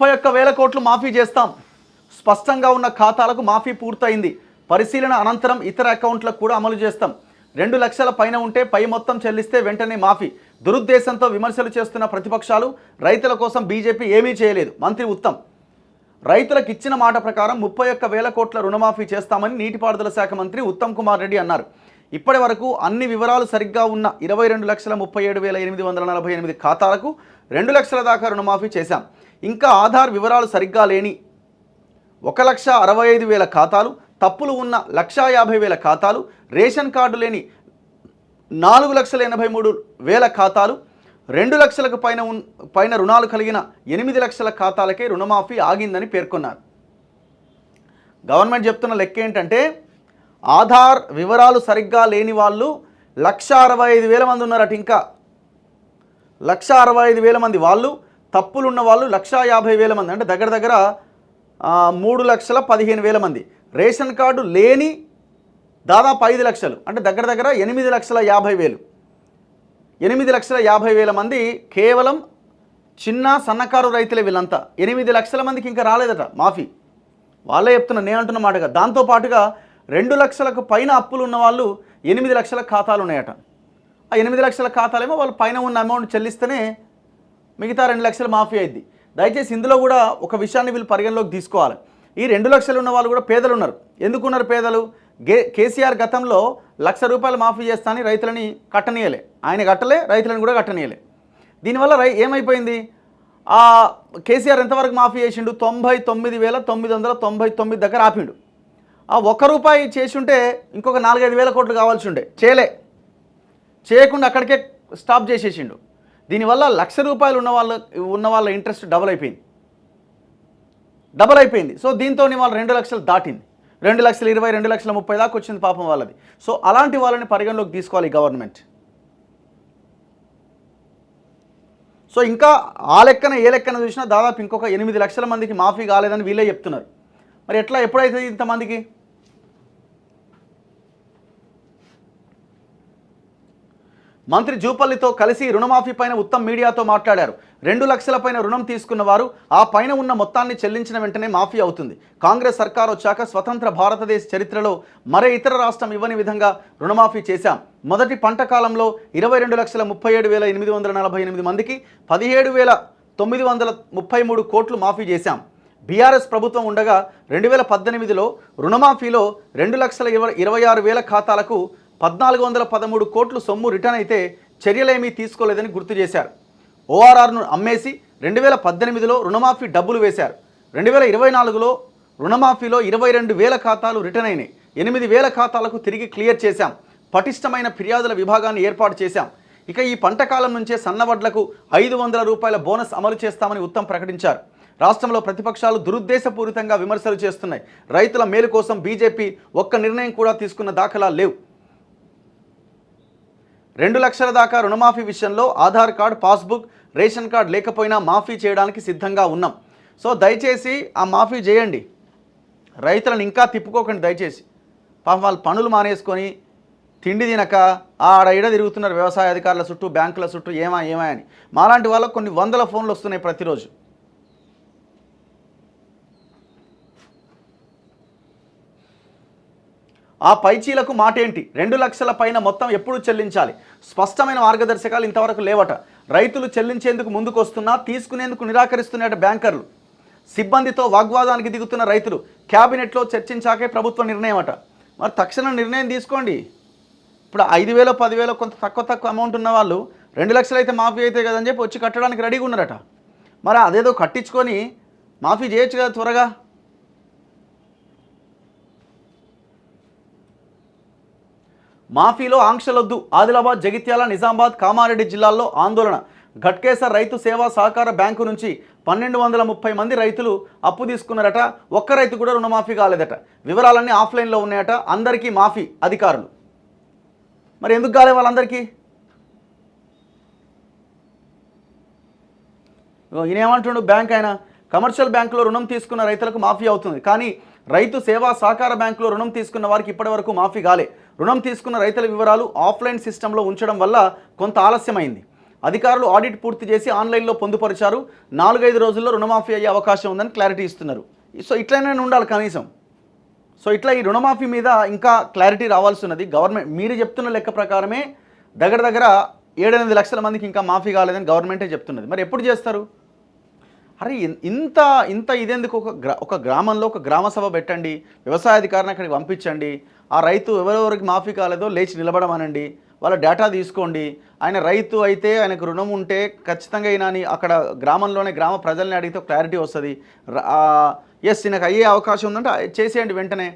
31,000 కోట్లు మాఫీ చేస్తాం. స్పష్టంగా ఉన్న ఖాతాలకు మాఫీ పూర్తయింది. పరిశీలన అనంతరం ఇతర అకౌంట్లకు కూడా అమలు చేస్తాం. 2 లక్షల పైన ఉంటే పై మొత్తం చెల్లిస్తే వెంటనే మాఫీ. దురుద్దేశంతో విమర్శలు చేస్తున్న ప్రతిపక్షాలు రైతుల కోసం బీజేపీ ఏమీ చేయలేదు. మంత్రి ఉత్తమ్ రైతులకు ఇచ్చిన మాట ప్రకారం 31,000 కోట్ల రుణమాఫీ చేస్తామని నీటిపారుదల శాఖ మంత్రి ఉత్తమ్ కుమార్ రెడ్డి అన్నారు. ఇప్పటి వరకు అన్ని వివరాలు సరిగ్గా ఉన్న 22,37,848 ఖాతాలకు 2 లక్షల దాకా రుణమాఫీ చేశాం. ఇంకా ఆధార్ వివరాలు సరిగ్గా లేని 1,65,000 ఖాతాలు, తప్పులు ఉన్న 1,50,000 ఖాతాలు, రేషన్ కార్డు లేని 4,83,000 ఖాతాలు, 2 లక్షలకు పైన రుణాలు కలిగిన 8 లక్షల ఖాతాలకే రుణమాఫీ ఆగిందని పేర్కొన్నారు. గవర్నమెంట్ చెప్తున్న లెక్క ఏంటంటే ఆధార్ వివరాలు సరిగ్గా లేని వాళ్ళు 1,65,000 మంది ఉన్నారట. ఇంకా 1,65,000 మంది వాళ్ళు, తప్పులున్న వాళ్ళు 1,50,000 మంది, అంటే దగ్గర 3,15,000 మంది. రేషన్ కార్డు లేని దాదాపు 5 లక్షలు, అంటే దగ్గర 8,50,000. 8,50,000 మంది కేవలం చిన్న సన్నకారు రైతులే వీళ్ళంతా. 8 లక్షల మందికి ఇంకా రాలేదట మాఫీ. వాళ్ళే చెప్తున్నా, నేను అంటున్న మాటగా. దాంతోపాటుగా 2 లక్షలకు పైన అప్పులు ఉన్న వాళ్ళు 8 లక్షల ఖాతాలు ఉన్నాయట. ఆ 8 లక్షల ఖాతాలేమో వాళ్ళు పైన ఉన్న అమౌంట్ చెల్లిస్తేనే మిగతా 2 లక్షలు మాఫీ అయింది. దయచేసి ఇందులో కూడా ఒక విషయాన్ని వీళ్ళు పరిగణలోకి తీసుకోవాలి. ఈ 2 లక్షలు ఉన్న వాళ్ళు కూడా పేదలు ఉన్నారు. ఎందుకున్నారు పేదలు? కేసీఆర్ గతంలో ₹1,00,000 మాఫీ చేస్తానని రైతులని కట్టనీయలే. ఆయన కట్టలే, రైతులను కూడా కట్టనీయలే. దీనివల్ల ఏమైపోయింది? కేసీఆర్ ఎంతవరకు మాఫీ చేసిండు? 99,999 దగ్గర ఆపిండు. ఆ ₹1 చేసి ఉంటే ఇంకొక 4,000-5,000 కోట్లు కావాల్సి ఉండే, చేయకుండా అక్కడికే స్టాప్ చేసేసిండు. దీనివల్ల ₹1,00,000 ఉన్న వాళ్ళ ఇంట్రెస్ట్ డబుల్ అయిపోయింది. సో దీంతో వాళ్ళు 2 లక్షలు దాటింది. 2,20,000, 2,30,000 దాకా వచ్చింది పాపం వాళ్ళది. సో అలాంటి వాళ్ళని పరిగణలోకి తీసుకోవాలి గవర్నమెంట్. సో ఇంకా ఆ లెక్కన ఏ లెక్కన చూసినా దాదాపు ఇంకొక 8 లక్షల మందికి మాఫీ కాలేదని వీళ్ళే చెప్తున్నారు. మరి ఎప్పుడైతే ఇంతమందికి? మంత్రి జూపల్లితో కలిసి రుణమాఫీ పైన ఉత్తమ్ మీడియాతో మాట్లాడారు. 2 లక్షల పైన రుణం తీసుకున్న వారు ఆ పైన ఉన్న మొత్తాన్ని చెల్లించిన వెంటనే మాఫీ అవుతుంది. కాంగ్రెస్ సర్కార్ వచ్చాక స్వతంత్ర భారతదేశ చరిత్రలో మరే ఇతర రాష్ట్రం ఇవ్వని విధంగా రుణమాఫీ చేశాం. మొదటి పంట కాలంలో 22,37,848 మందికి 17,933 కోట్లు మాఫీ చేశాం. బీఆర్ఎస్ ప్రభుత్వం ఉండగా 2018లో రుణమాఫీలో 2,26,000 ఖాతాలకు 1,413 కోట్లు సొమ్ము రిటర్న్ అయితే చర్యలేమీ తీసుకోలేదని గుర్తు చేశారు. ఓఆర్ఆర్ను అమ్మేసి 2018లో రుణమాఫీ డబ్బులు వేశారు. 2024లో రుణమాఫీలో 22,000 ఖాతాలు రిటర్న్ అయినాయి. 8,000 ఖాతాలకు తిరిగి క్లియర్ చేశాం. పటిష్టమైన ఫిర్యాదుల విభాగాన్ని ఏర్పాటు చేశాం. ఇక ఈ పంట కాలం నుంచే సన్నవడ్లకు ₹500 బోనస్ అమలు చేస్తామని ఉత్తమ్ ప్రకటించారు. రాష్ట్రంలో ప్రతిపక్షాలు దురుద్దేశపూరితంగా విమర్శలు చేస్తున్నాయి. రైతుల మేలు కోసం బీజేపీ ఒక్క నిర్ణయం కూడా తీసుకున్న దాఖలాలు లేవు. 2 లక్షల దాకా రుణమాఫీ విషయంలో Aadhaar card, passbook, ration card లేకపోయినా మాఫీ చేయడానికి సిద్ధంగా ఉన్నాం. సో దయచేసి ఆ మాఫీ చేయండి. రైతులను ఇంకా తిప్పుకోకండి దయచేసి. పాపం వాళ్ళు పనులు మానేసుకొని తిండి తినక ఆడ ఈడ తిరుగుతున్నారు వ్యవసాయ అధికారుల చుట్టూ, బ్యాంకుల చుట్టూ, ఏమా అని. మాలాంటి వాళ్ళకు కొన్ని వందల ఫోన్లు వస్తున్నాయి ప్రతిరోజు. ఆ పైచీలకు మాటేంటి? 2 లక్షల పైన మొత్తం ఎప్పుడు చెల్లించాలి? స్పష్టమైన మార్గదర్శకాలు ఇంతవరకు లేవట. రైతులు చెల్లించేందుకు ముందుకు వస్తున్నా తీసుకునేందుకు నిరాకరిస్తున్నట బ్యాంకర్లు. సిబ్బందితో వాగ్వాదానికి దిగుతున్న రైతులు. క్యాబినెట్లో చర్చించాకే ప్రభుత్వ నిర్ణయం అట. మరి తక్షణ నిర్ణయం తీసుకోండి. ఇప్పుడు 5,000, 10,000 కొంత తక్కువ అమౌంట్ ఉన్న వాళ్ళు 2 లక్షలు అయితే మాఫీ అవుతాయి కదని చెప్పి వచ్చి కట్టడానికి రెడీగా ఉన్నారట. మరి అదేదో కట్టించుకొని మాఫీ చేయొచ్చు కదా త్వరగా. మాఫీలో ఆంక్షలొద్దు. ఆదిలాబాద్, జగిత్యాల, నిజామాబాద్, కామారెడ్డి జిల్లాల్లో ఆందోళన. ఘట్కేసర్ రైతు సేవా సహకార బ్యాంకు నుంచి 1,230 మంది రైతులు అప్పు తీసుకున్నారట. ఒక్క రైతు కూడా రుణమాఫీ కాలేదట. వివరాలన్నీ ఆఫ్లైన్లో ఉన్నాయట. అందరికీ మాఫీ అధికారులు. మరి ఎందుకు కాలే వాళ్ళందరికీ? ఈయన ఏమంటుండు? బ్యాంక్ అయినా కమర్షియల్ బ్యాంకులో రుణం తీసుకున్న రైతులకు మాఫీ అవుతుంది, కానీ రైతు సేవా సహకార బ్యాంకులో రుణం తీసుకున్న వారికి ఇప్పటివరకు మాఫీ కాలే. రుణం తీసుకున్న రైతుల వివరాలు ఆఫ్లైన్ సిస్టంలో ఉంచడం వల్ల కొంత ఆలస్యమైంది. అధికారులు ఆడిట్ పూర్తి చేసి ఆన్లైన్లో పొందుపరిచారు, 4-5 రోజుల్లో రుణమాఫీ అయ్యే అవకాశం ఉందని క్లారిటీ ఇస్తున్నారు. సో ఇట్లనే ఉండాలి కనీసం. సో ఇట్లా ఈ రుణమాఫీ మీద ఇంకా క్లారిటీ రావాల్సి ఉన్నది. గవర్నమెంట్ మీరు చెప్తున్న లెక్క ప్రకారమే దగ్గర దగ్గర 7-8 లక్షల మందికి ఇంకా మాఫీ కాలేదని గవర్నమెంటే చెప్తున్నది. మరి ఎప్పుడు చేస్తారు? అరే ఇంత ఇంత ఇదెందుకు? ఒక గ్రామంలో ఒక గ్రామ సభ పెట్టండి, వ్యవసాయ అధికారిని అక్కడికి పంపించండి, ఆ రైతు ఎవరెవరికి మాఫీ కాలేదో లేచి నిలబడమనండి, వాళ్ళ డేటా తీసుకోండి. ఆయన రైతు అయితే ఆయనకు రుణం ఉంటే ఖచ్చితంగా ఈయనని అక్కడ గ్రామంలోనే గ్రామ ప్రజల్ని అడిగితే క్లారిటీ వస్తుంది. ఎస్ ఈయనకు అయ్యే అవకాశం ఉందంటే చేసేయండి వెంటనే.